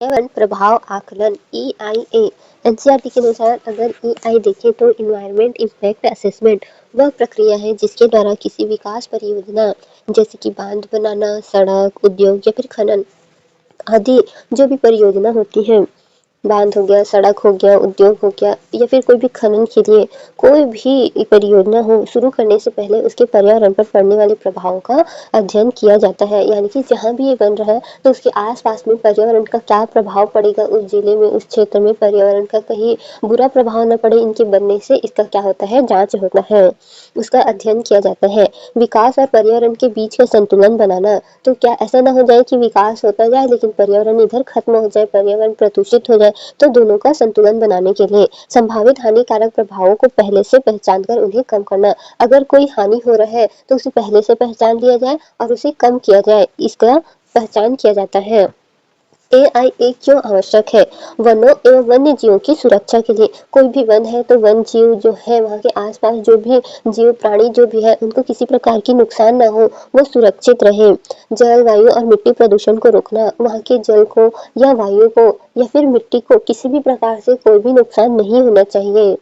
पर्यावरण प्रभाव आकलन EIA एनसीईआरटी के अनुसार अगर EI देखें तो इन्वायरमेंट इम्पैक्ट असेसमेंट वह प्रक्रिया है जिसके द्वारा किसी विकास परियोजना जैसे कि बांध बनाना, सड़क, उद्योग या फिर खनन आदि जो भी परियोजना होती है, बांध हो गया, सड़क हो गया, उद्योग हो गया या फिर कोई भी खनन के लिए कोई भी परियोजना हो, शुरू करने से पहले उसके पर्यावरण पर पड़ने वाले प्रभावों का अध्ययन किया जाता है। यानी कि जहाँ भी ये बन रहा है तो उसके आस-पास में पर्यावरण का क्या प्रभाव पड़ेगा, उस जिले में, उस क्षेत्र में पर्यावरण का कहीं बुरा प्रभाव न पड़े इनके बनने से, इसका क्या होता है, जाँच होता है, उसका अध्ययन किया जाता है। विकास और पर्यावरण के बीच का संतुलन बनाना, तो क्या ऐसा ना हो जाए कि विकास होता जाए लेकिन पर्यावरण इधर खत्म हो जाए, पर्यावरण प्रदूषित हो जाए। तो दोनों का संतुलन बनाने के लिए संभावित हानिकारक प्रभावों को पहले से पहचान कर उन्हें कम करना। अगर कोई हानि हो रहा है तो उसे पहले से पहचान लिया जाए और उसे कम किया जाए, इसका पहचान किया जाता है। AIA क्यों आवश्यक है? वनों एवं वन्य जीवों की सुरक्षा के लिए। कोई भी वन है तो वन जीव जो है, वहाँ के आसपास जो भी जीव प्राणी जो भी है, उनको किसी प्रकार की नुकसान ना हो, वो सुरक्षित रहे। जल, वायु और मिट्टी प्रदूषण को रोकना, वहाँ के जल को या वायु को या फिर मिट्टी को किसी भी प्रकार से कोई भी नुकसान नहीं होना चाहिए।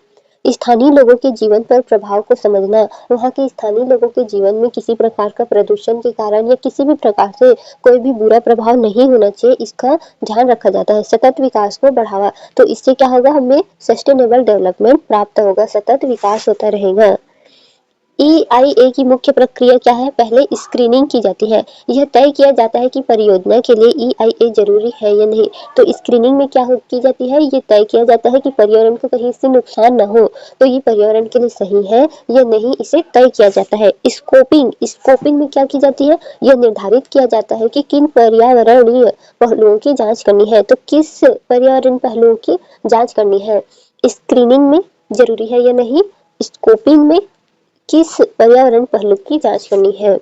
स्थानीय लोगों के जीवन पर प्रभाव को समझना, वहाँ के स्थानीय लोगों के जीवन में किसी प्रकार का प्रदूषण के कारण या किसी भी प्रकार से कोई भी बुरा प्रभाव नहीं होना चाहिए, इसका ध्यान रखा जाता है। सतत विकास को बढ़ावा, तो इससे क्या होगा, हमें सस्टेनेबल डेवलपमेंट प्राप्त होगा, सतत विकास होता रहेगा। EIA की मुख्य प्रक्रिया क्या है? पहले स्क्रीनिंग की जाती है। यह तय किया जाता है कि परियोजना के लिए EIA जरूरी है या नहीं। तो स्क्रीनिंग में क्या की जाती है, ये तय किया जाता है कि पर्यावरण को कहीं से नुकसान न हो, तो ये पर्यावरण के लिए सही है या नहीं, इसे तय किया जाता है। स्कोपिंग, स्कोपिंग में क्या की जाती है, यह निर्धारित किया जाता है कि किन पर्यावरणीय पहलुओं की जांच करनी है। तो किस पर्यावरण पहलुओं की जांच करनी है, स्क्रीनिंग में जरूरी है या नहीं, स्कोपिंग में किस पर्यावरण पहलू की जांच करनी है।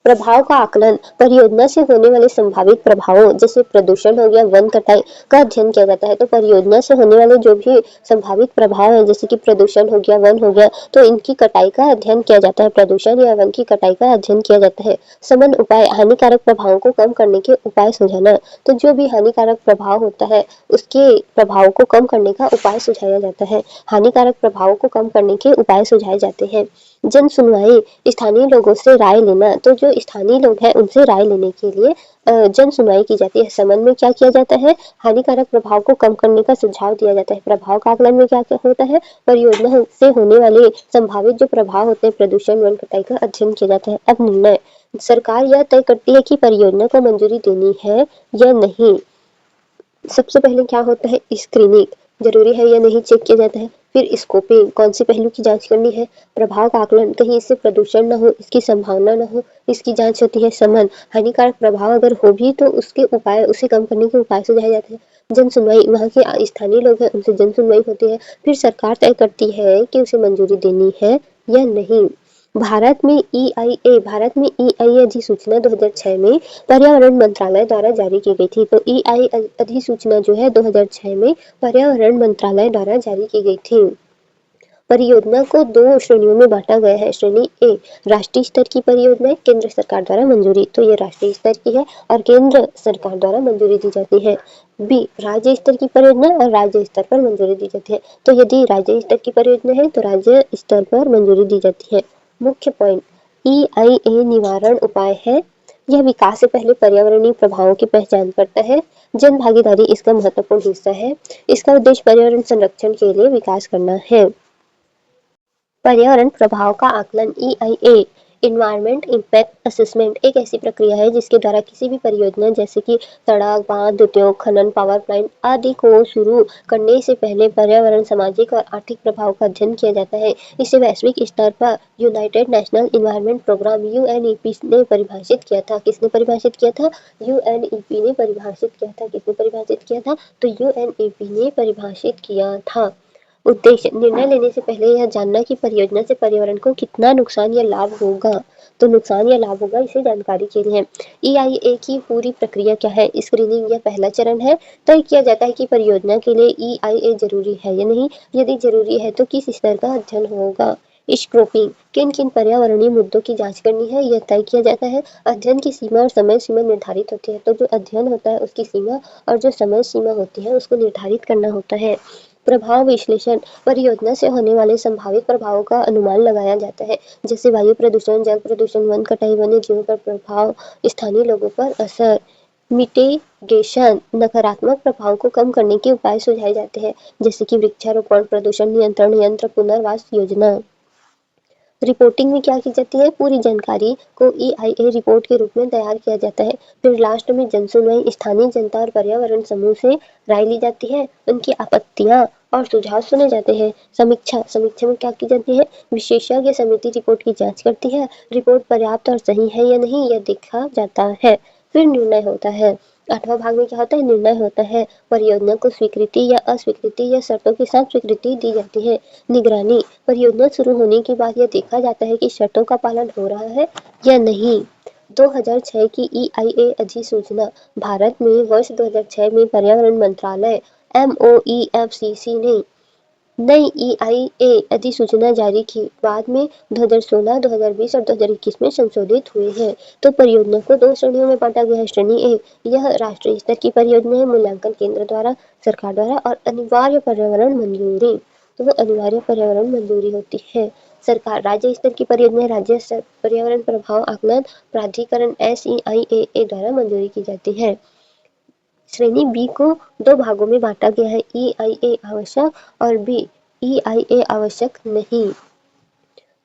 प्रभाव का आकलन, परियोजना से होने वाले संभावित प्रभावों जैसे प्रदूषण हो गया, वन कटाई का अध्ययन किया जाता है। तो परियोजना से होने वाले जो भी संभावित प्रभाव है, जैसे कि प्रदूषण हो गया, वन हो गया, तो इनकी कटाई का अध्ययन किया जाता है। प्रदूषण या वन की कटाई का अध्ययन किया जाता है। समन उपाय, हानिकारक प्रभावों को कम करने के उपाय सुझाना, तो जो भी हानिकारक प्रभाव होता है उसके प्रभाव को कम करने का उपाय सुझाया जाता है। हानिकारक प्रभावों को कम करने के उपाय सुझाए जाते हैं। जन सुनवाई, स्थानीय लोगों से राय लेना, तो जो स्थानीय लोग हैं उनसे राय लेने के लिए जन सुनवाई की जाती है। समन में क्या किया जाता है, हानिकारक प्रभाव को कम करने का सुझाव दिया जाता है। प्रभाव का आकलन में क्या क्या होता है, परियोजना से होने वाले संभावित जो प्रभाव होते हैं, प्रदूषण, वन कटाई का अध्ययन किया जाता है। अब निर्णय, सरकार यह तय करती है कि परियोजना को मंजूरी देनी है या नहीं। सबसे पहले क्या होता है, स्क्रीनिंग, जरूरी है या नहीं चेक किया जाता है। फिर स्कोपिंग, कौन से पहलू की जांच करनी है। प्रभाव का आकलन, कहीं इससे प्रदूषण न हो, इसकी संभावना न हो, इसकी जांच होती है। समन, हानिकारक प्रभाव अगर हो भी तो उसके उपाय, उसे कम करने के उपाय सुझाए जाते हैं। जन सुनवाई, वहाँ के स्थानीय लोग हैं उनसे जन सुनवाई होती है। फिर सरकार तय करती है कि उसे मंजूरी देनी है या नहीं। भारत में EIA अधिसूचना 2006 में पर्यावरण मंत्रालय द्वारा जारी की गई थी। तो EIA अधिसूचना जो है 2006 में पर्यावरण मंत्रालय द्वारा जारी की गई थी। परियोजना को 2 श्रेणियों में बांटा गया है। श्रेणी ए, राष्ट्रीय स्तर की परियोजनाएं, केंद्र सरकार द्वारा मंजूरी, तो ये राष्ट्रीय स्तर की है और केंद्र सरकार द्वारा मंजूरी दी जाती है। बी, राज्य स्तर की परियोजना और राज्य स्तर पर मंजूरी दी जाती है। तो यदि राज्य स्तर की परियोजना है तो राज्य स्तर पर मंजूरी दी जाती है। मुख्य पॉइंट, EIA निवारण उपाय है। यह विकास से पहले पर्यावरणीय प्रभावों की पहचान करता है। जन भागीदारी इसका महत्वपूर्ण हिस्सा है। इसका उद्देश्य पर्यावरण संरक्षण के लिए विकास करना है। पर्यावरण प्रभाव का आकलन EIA इन्वायरमेंट इम्पैक्ट असेसमेंट एक ऐसी प्रक्रिया है जिसके द्वारा किसी भी परियोजना जैसे कि सड़क, बांध, उद्योग, खनन, पावर प्लांट आदि को शुरू करने से पहले पर्यावरण, सामाजिक और आर्थिक प्रभाव का अध्ययन किया जाता है। इसे वैश्विक स्तर पर united national environment programme UNEP ने परिभाषित किया था। किसने परिभाषित किया था, UNEP ने परिभाषित किया था। किसने परिभाषित किया था, तो UNEP ने परिभाषित किया था। उद्देश्य, निर्णय लेने से पहले यह जानना कि परियोजना से पर्यावरण को कितना नुकसान या लाभ होगा। तो नुकसान या लाभ होगा, इसे जानकारी के लिए। EIA की पूरी प्रक्रिया क्या है, स्क्रीनिंग यह पहला चरण है। तय किया जाता है कि परियोजना के लिए EIA जरूरी है या नहीं, यदि जरूरी है तो किस स्तर का अध्ययन होगा। स्कोपिंग, किन किन पर्यावरणीय मुद्दों की जांच करनी है यह तय किया जाता है। अध्ययन की सीमा और समय सीमा निर्धारित होती है। तो जो अध्ययन होता है उसकी सीमा और जो समय सीमा होती है उसको निर्धारित करना होता है। प्रभाव विश्लेषण, परियोजना से होने वाले संभावित प्रभावों का अनुमान लगाया जाता है, जैसे वायु प्रदूषण, जल प्रदूषण, वन कटाई, वन्य जीवों पर प्रभाव, स्थानीय लोगों पर असर। मिटिगेशन, नकारात्मक प्रभाव को कम करने के उपाय सुझाए जाते हैं, जैसे कि वृक्षारोपण, प्रदूषण नियंत्रण यंत्र, पुनर्वास योजना। रिपोर्टिंग में क्या की जाती है, पूरी जानकारी को EIA रिपोर्ट के रूप में तैयार किया जाता है। फिर लास्ट में जनसुनवाई, स्थानीय जनता और पर्यावरण समूह से राय ली जाती है, उनकी आपत्तियां और सुझाव सुने जाते हैं। समीक्षा, समीक्षा में क्या की जाती है, विशेषज्ञ समिति रिपोर्ट की जांच करती है, रिपोर्ट पर्याप्त और सही है या नहीं यह देखा जाता है। फिर निर्णय होता है। 8वां भाग में क्या होता है, निर्णय होता है। परियोजना को स्वीकृति या अस्वीकृति या शर्तों के साथ स्वीकृति दी जाती है। निगरानी, परियोजना शुरू होने के बाद यह देखा जाता है कि शर्तों का पालन हो रहा है या नहीं। 2006 की EIA अधिसूचना, भारत में वर्ष 2006 में पर्यावरण मंत्रालय MOEFCC ने नई EIA अधिसूचना जारी की, बाद में 2016, 2020 और 2021 में संशोधित हुए हैं। तो परियोजना को 2 श्रेणियों में बांटा गया है। श्रेणी 1, यह राष्ट्रीय स्तर की परियोजना है, मूल्यांकन केंद्र द्वारा, सरकार द्वारा और अनिवार्य पर्यावरण मंजूरी। तो अनिवार्य पर्यावरण मंजूरी होती है। सरकार, राज्य स्तर की परियोजना राज्य स्तर पर्यावरण प्रभाव आकलन प्राधिकरण SEIAA द्वारा मंजूरी की जाती है। श्रेणी बी को 2 भागों में बांटा गया है, EIA आवश्यक और बी EIA आवश्यक नहीं।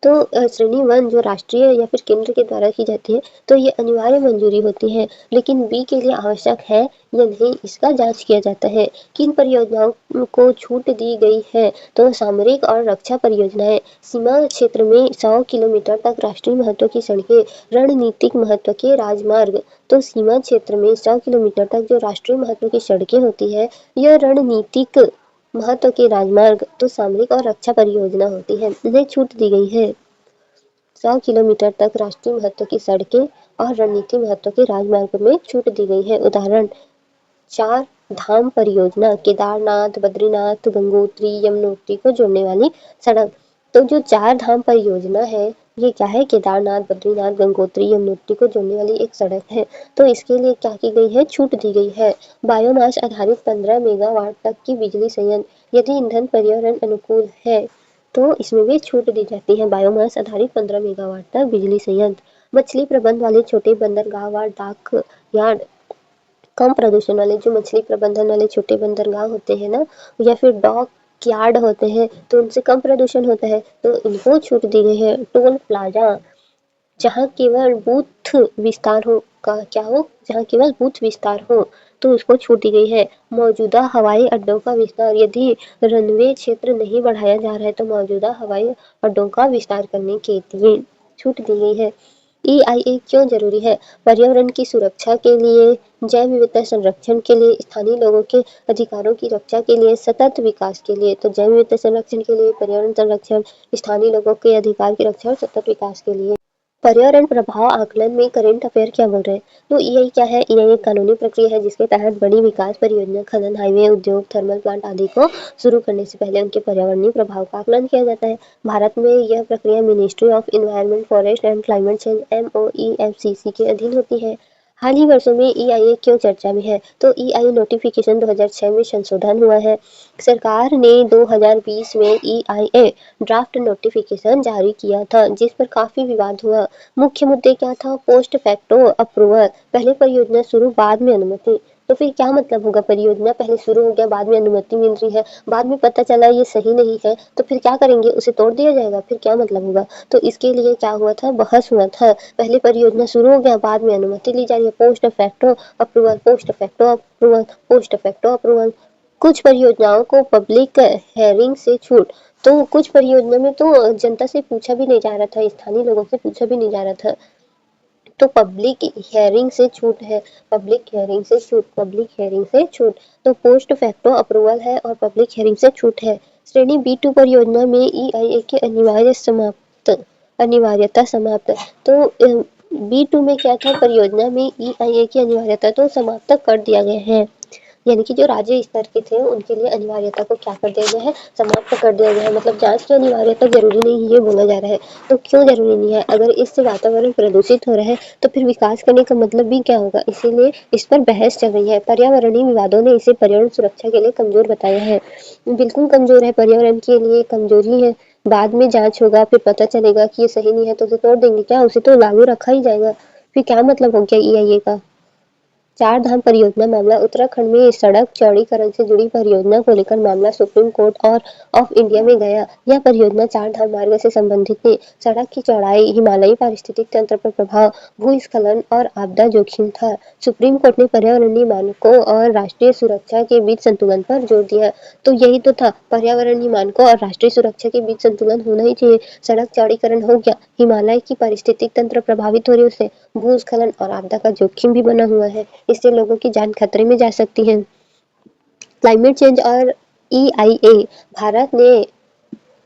तो श्रेणी 1 जो राष्ट्रीय या फिर केंद्र के द्वारा की जाती है, तो ये अनिवार्य मंजूरी होती है, लेकिन बी के लिए आवश्यक है या नहीं इसका जांच किया जाता है। किन परियोजनाओं को छूट दी गई है, तो सामरिक और रक्षा परियोजनाएं, सीमा क्षेत्र में 100 किलोमीटर तक राष्ट्रीय महत्व की सड़कें, रणनीतिक महत्व के राजमार्ग। तो सीमा क्षेत्र में 100 किलोमीटर तक जो राष्ट्रीय महत्व की सड़कें होती है, यह रणनीतिक महत्व के राजमार्ग तो सामरिक और रक्षा परियोजना होती है, इन्हें छूट दी गई है। 100 किलोमीटर तक राष्ट्रीय महत्व की सड़कें और रणनीतिक महत्व के राजमार्ग में छूट दी गई है। उदाहरण, 4 धाम परियोजना, केदारनाथ, बद्रीनाथ, गंगोत्री, यमुनोत्री को जोड़ने वाली सड़क। तो जो 4 धाम परियोजना है, ये क्या है, केदारनाथ, बद्रीनाथ, गंगोत्री, यमुनोत्री को जोड़ने वाली एक सड़क है। तो इसके लिए क्या की गई है, छूट दी गई है। बायोमास आधारित 15 मेगावाट तक की बिजली संयंत्र, यदि ईंधन पर्यावरण अनुकूल है तो इसमें भी छूट दी जाती है। बायोमास आधारित 15 मेगावाट तक बिजली संयंत्र। मछली प्रबंध वाले छोटे बंदरगाह व डाक यार्ड, कम प्रदूषण वाले जो मछली प्रबंधन वाले छोटे बंदरगाह होते हैं ना, या फिर डॉक यार्ड होते हैं, तो उनसे कम प्रदूषण होता है, तो इनको छूट दी गई है। टोल प्लाजा, जहाँ केवल बूथ विस्तार हो का क्या हो, जहाँ केवल बूथ विस्तार हो तो उसको छूट दी गई है। मौजूदा हवाई अड्डों का विस्तार, यदि रनवे क्षेत्र नहीं बढ़ाया जा रहा है तो मौजूदा हवाई अड्डों का विस्तार करने के लिए छूट दी गई है। EIA क्यों जरूरी है, पर्यावरण की सुरक्षा के लिए, जैव विविधता संरक्षण के लिए, स्थानीय लोगों के अधिकारों की रक्षा के लिए, सतत विकास के लिए। तो जैव विविधता संरक्षण के लिए, पर्यावरण संरक्षण, स्थानीय लोगों के अधिकार की रक्षा और सतत विकास के लिए। पर्यावरण प्रभाव आकलन में करंट अफेयर क्या बोल रहे हैं, तो EIA क्या है, EIA एक कानूनी प्रक्रिया है जिसके तहत बड़ी विकास परियोजना, खनन, हाईवे, उद्योग, थर्मल प्लांट आदि को शुरू करने से पहले उनके पर्यावरणीय प्रभाव का आकलन किया जाता है। भारत में यह प्रक्रिया ministry of environment, forest and climate change MOEFCC के अधीन होती है। हाल ही वर्षों में EIA क्यों चर्चा में है, तो EIA नोटिफिकेशन 2006 में संशोधन हुआ है। सरकार ने 2020 में EIA ड्राफ्ट नोटिफिकेशन जारी किया था, जिस पर काफी विवाद हुआ। मुख्य मुद्दे क्या था, पोस्ट फैक्टो अप्रूवल, पहले परियोजना शुरू बाद में अनुमति। तो फिर क्या मतलब होगा, परियोजना पहले शुरू हो गया बाद में अनुमति मिल रही है, बाद में पता चला ये सही नहीं है, तो फिर क्या करेंगे, उसे तोड़ दिया जाएगा, फिर क्या मतलब होगा। तो इसके लिए क्या हुआ था, बहस हुआ था। पहले परियोजना शुरू हो गया, बाद में अनुमति ली जा रही है, post facto approval, post facto approval, post facto approval. कुछ परियोजनाओं को पब्लिक हेयरिंग से छूट, तो कुछ परियोजना में तो जनता से पूछा भी नहीं जा रहा था, स्थानीय लोगों से पूछा भी नहीं जा रहा था, तो पब्लिक हियरिंग से छूट है, पब्लिक हियरिंग से छूट, पब्लिक हियरिंग से छूट। तो पोस्ट फैक्टो अप्रूवल है और पब्लिक हियरिंग से छूट है। श्रेणी B2 परियोजना में EIA की अनिवार्यता समाप्त। तो B2 में क्या था, परियोजना में EIA की अनिवार्यता तो समाप्त कर दिया गया है। यानी कि जो राज्य स्तर के थे उनके लिए अनिवार्यता को क्या कर दिया गया है, समाप्त कर दिया गया है। मतलब जाँच की अनिवार्यता ज़रूरी नहीं है, ये बोला जा रहा है। तो क्यों ज़रूरी नहीं है? अगर इससे वातावरण प्रदूषित हो रहा है तो फिर विकास करने का मतलब भी क्या होगा? इसीलिए इस पर बहस चल रही है। पर्यावरणीय विवादों ने इसे पर्यावरण सुरक्षा के लिए कमज़ोर बताया है। बिल्कुल कमज़ोर है, पर्यावरण के लिए कमज़ोरी है। बाद में जाँच होगा, फिर पता चलेगा कि ये सही नहीं है तो उसे तोड़ देंगे क्या? उसे तो लागू रखा ही जाएगा। फिर क्या मतलब हो गया ईआईए का? चार धाम परियोजना मामला उत्तराखंड में सड़क चौड़ीकरण से जुड़ी परियोजना को लेकर मामला सुप्रीम कोर्ट और ऑफ इंडिया में गया। यह परियोजना चार धाम मार्ग से संबंधित थी। सड़क की चौड़ाई, हिमालयी पारिस्थितिक तंत्र पर प्रभाव, भूस्खलन और आपदा जोखिम था। सुप्रीम कोर्ट ने पर्यावरणीय मानकों और राष्ट्रीय सुरक्षा के बीच संतुलन पर जोर दिया। तो यही तो था, पर्यावरणीय मानकों और राष्ट्रीय सुरक्षा के बीच संतुलन होना ही चाहिए। सड़क चौड़ीकरण हो गया, हिमालय की पारिस्थितिक तंत्र प्रभावित हो रही है उससे, भूस्खलन और आपदा का जोखिम भी बना हुआ है, इससे लोगों की जान खतरे में जा सकती है। क्लाइमेट चेंज और ईआईए, भारत ने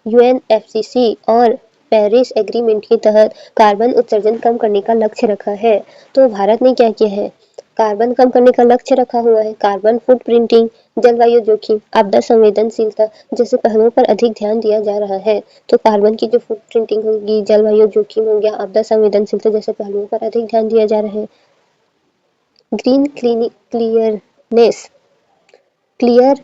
यूएनएफसीसी और पेरिस एग्रीमेंट के तहत कार्बन उत्सर्जन कम करने का लक्ष्य रखा है। तो भारत ने क्या किया है, कार्बन कम करने का लक्ष्य रखा हुआ है। कार्बन फुटप्रिंटिंग, जलवायु जोखिम, आपदा संवेदनशीलता जैसे पहलुओं पर अधिक ध्यान दिया जा रहा है। तो कार्बन की जो फुटप्रिंटिंग होगी, जलवायु जोखिम हो गया, आपदा संवेदनशीलता जैसे पहलुओं पर अधिक ध्यान दिया जा रहा है। Green clearness clear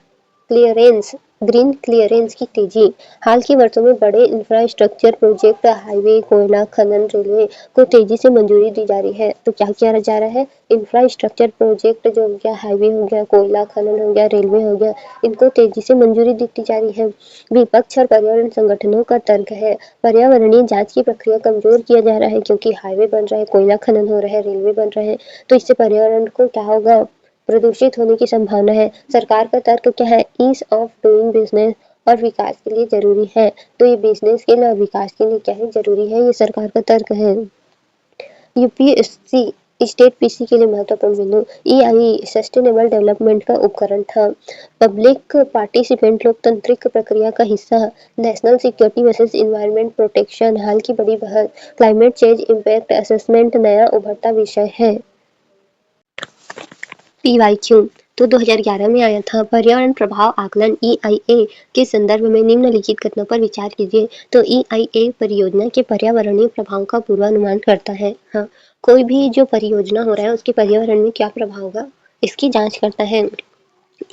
clearance green clearance की तेजी, हाल के वर्षों में बड़े इंफ्रास्ट्रक्चर प्रोजेक्ट, हाईवे, कोयला खनन, रेलवे को तेजी से मंजूरी दी जा रही है। तो क्या किया जा रहा है, इंफ्रास्ट्रक्चर प्रोजेक्ट जो हो गया, हाईवे हो गया, कोयला खनन हो गया, रेलवे हो गया, इनको तेजी से मंजूरी दी जा रही है। विपक्ष और पर्यावरण संगठनों का तर्क है, पर्यावरणीय जांच की प्रक्रिया कमजोर किया जा रहा है क्योंकि हाईवे बन रहा है, कोयला खनन हो रहा है, रेलवे बन रहे हैं, तो इससे पर्यावरण को क्या होगा, प्रदूषित होने की संभावना है। सरकार का तर्क क्या है, ईज ऑफ डूइंग बिजनेस और विकास के लिए जरूरी है। तो ये बिजनेस के लिए और विकास के लिए क्या है, जरूरी है, ये सरकार का तर्क है। यूपीएससी स्टेट पीसी के लिए महत्वपूर्ण बिंदु, ईआई सस्टेनेबल डेवलपमेंट का उपकरण था, पब्लिक पार्टिसिपेंट लोकतांत्रिक प्रक्रिया का हिस्सा, national security versus environment protection, हाल की बड़ी बहस, क्लाइमेट चेंज इम्पैक्ट असेसमेंट नया उभरता विषय है। पीवाईक्यू तो 2011 में आया था, पर्यावरण प्रभाव आकलन ईआईए के संदर्भ में निम्नलिखित कथनों पर विचार कीजिए। तो ईआईए परियोजना के पर्यावरणीय प्रभाव का पूर्वानुमान करता है। हाँ, कोई भी जो परियोजना हो रहा है उसके पर्यावरण में क्या प्रभाव होगा, इसकी जांच करता है।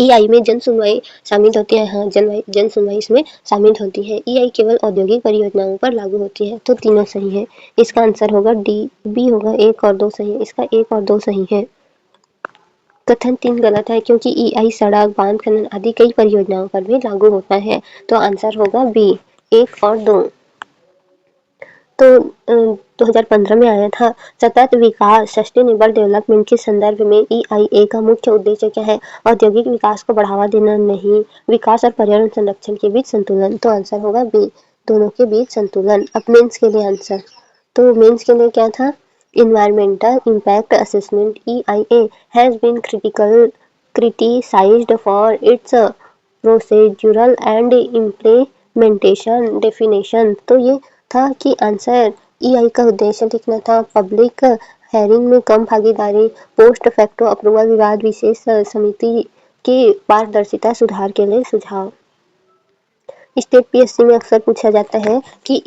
ईआई में जन सुनवाई शामिल होती है। हाँ, जन सुनवाई इसमें शामिल होती है। ईआई केवल औद्योगिक परियोजनाओं पर लागू होती है। तो तीनों सही है, इसका आंसर होगा डी, बी होगा, एक और दो सही है, इसका एक और दो सही है। कथन 3 गलत है क्योंकि ईआई सड़क, बांध, खनन आदि कई परियोजनाओं पर भी लागू होता है। तो आंसर होगा बी, 1 और 2। तो 2015 में आया था, सतत विकास सस्टेनेबल डेवलपमेंट के संदर्भ में ईआईए का मुख्य उद्देश्य क्या है, औद्योगिक विकास को बढ़ावा देना नहीं, विकास और पर्यावरण संरक्षण के बीच संतुलन। तो आंसर होगा बी, दोनों के बीच संतुलन। अब मेंस के लिए आंसर, तो मेंस के लिए क्या था, environmental impact assessment EIA has been criticized for its procedural and implementation definition। तो ये था कि आंसर EI का उद्देश्य लिखना था, पब्लिक हेयरिंग में कम भागीदारी, पोस्ट फैक्टो अप्रूवल, विवाद विशेष समिति की पारदर्शिता सुधार के लिए सुझाव। स्टेट पीएससी में अक्सर पूछा जाता है कि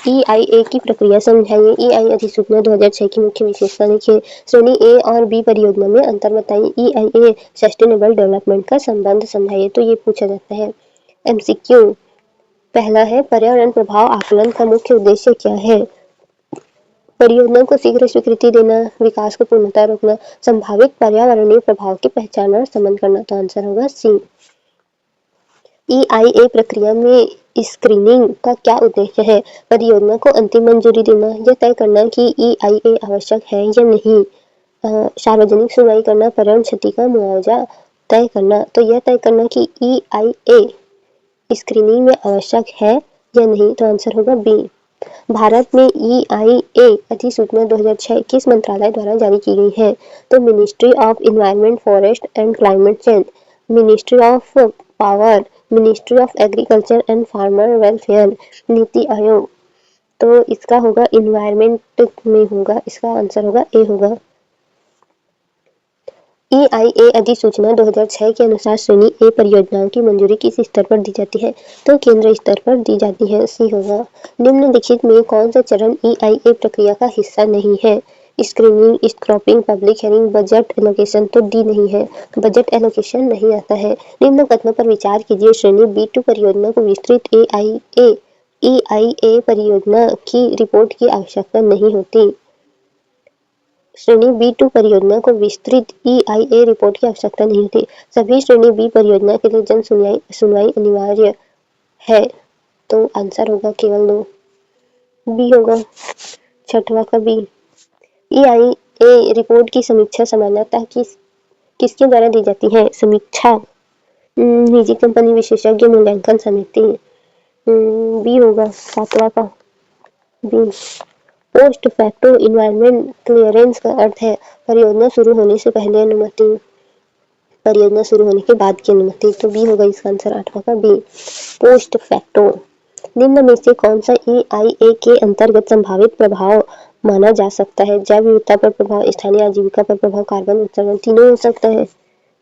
ईआईए की प्रक्रिया समझाइए, ईआई अधिसूचना 2006 की मुख्य विशेषता लिखिए, श्रेणी ए और बी परियोजना में अंतर बताइए, ईआईए सस्टेनेबल डेवलपमेंट का संबंध समझाइए। तो ये पूछा जाता है। एमसीक्यू पहला है, पर्यावरण प्रभाव आकलन का मुख्य उद्देश्य क्या है, परियोजना को शीघ्र स्वीकृति देना, विकास को पूर्णतः रोकना, संभावित पर्यावरणीय प्रभाव की पहचान और समन करना। तो आंसर होगा सी। ईआईए प्रक्रिया में स्क्रीनिंग का क्या उद्देश्य है, परियोजना को अंतिम मंजूरी देना, यह तय करना कि ईआईए आवश्यक है या नहीं, सार्वजनिक सुनवाई करना, पर्यावरण क्षति का मुआवजा तय करना। तो यह तय करना कि ईआईए स्क्रीनिंग में आवश्यक है या नहीं। तो आंसर होगा बी। भारत में ईआईए अधिसूचना 2006 किस मंत्रालय द्वारा जारी की गई है, तो ministry of environment, forest and climate change, ministry of power, ministry of agriculture and farmer welfare, NITI Aayog. तो इसका होगा इन्वायरमेंट में होगा, इसका आंसर होगा ए होगा। EIA अधिसूचना 2006 के अनुसार श्रेणी ए परियोजनाओं की मंजूरी किस स्तर पर दी जाती है? तो केंद्र स्तर पर दी जाती है। सी होगा। निम्नलिखित में कौन सा चरण EIA प्रक्रिया का हिस्सा नहीं है? Screening, scoping, public hearing, budget allocation. तो डी नहीं है, बजट एलोकेशन नहीं आता है। निम्न कथनों पर विचार कीजिए। श्रेणी B2 परियोजना को विस्तृत EIA परियोजना की रिपोर्ट की आवश्यकता नहीं होती। श्रेणी B2 परियोजना को विस्तृत EIA रिपोर्ट की आवश्यकता नहीं होती। सभी श्रेणी B परियोजना के लिए जन सुनवाई अनिवार्य है। तो आंसर होगा केवल 2, बी होगा। छठवां का बी। EIA रिपोर्ट की समीक्षा सामान्यतः किसके द्वारा दी जाती है? समीक्षा निजी कंपनी, विशेषज्ञ, मूल्यांकन समिति। बी होगा। सातवां का B. Post facto environment clearance का अर्थ है परियोजना शुरू होने से पहले अनुमति, परियोजना शुरू होने के बाद की अनुमति। तो बी होगा इसका आंसर, आठवां का बी, पोस्ट फैक्टो। निम्न में से कौन सा EIA के अंतर्गत संभावित प्रभाव माना जा सकता है? जैव विविधता पर प्रभाव, स्थानीय आजीविका पर प्रभाव, कार्बन उत्सर्जन। तीनों हो सकता है,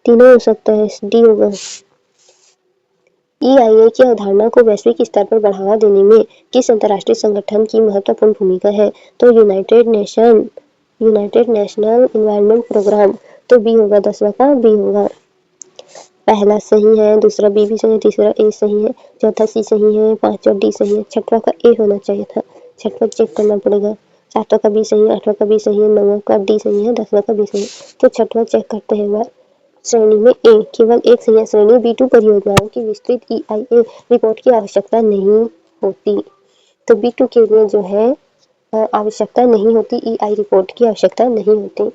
तीनों हो सकता है। डी होगा। EIA की अवधारणा को वैश्विक स्तर पर बढ़ावा देने में किस अंतर्राष्ट्रीय संगठन की महत्वपूर्ण भूमिका है? तो यूनाइटेड नेशनल एनवायरनमेंट प्रोग्राम। तो बी होगा, 10वां का बी होगा। पहला सही है, दूसरा बी भी सही है, तीसरा ए सही है, चौथा सी सही है, पांचवा डी सही है, छठवां का ए होना चाहिए था। छठवां चेक करना पड़ेगा। सातवां का बी सही है, आठवां का बी सही है, नौवां का डी सही है, 10वां का बी सही है। तो छठवां चेक करते हैं एक बार। श्रेणी में ए केवल एक सही है। श्रेणी B2 परियोजनाओं की विस्तृत EIA रिपोर्ट की आवश्यकता नहीं होती। तो B2 के लिए जो है आवश्यकता नहीं होती, EI रिपोर्ट की आवश्यकता नहीं होती।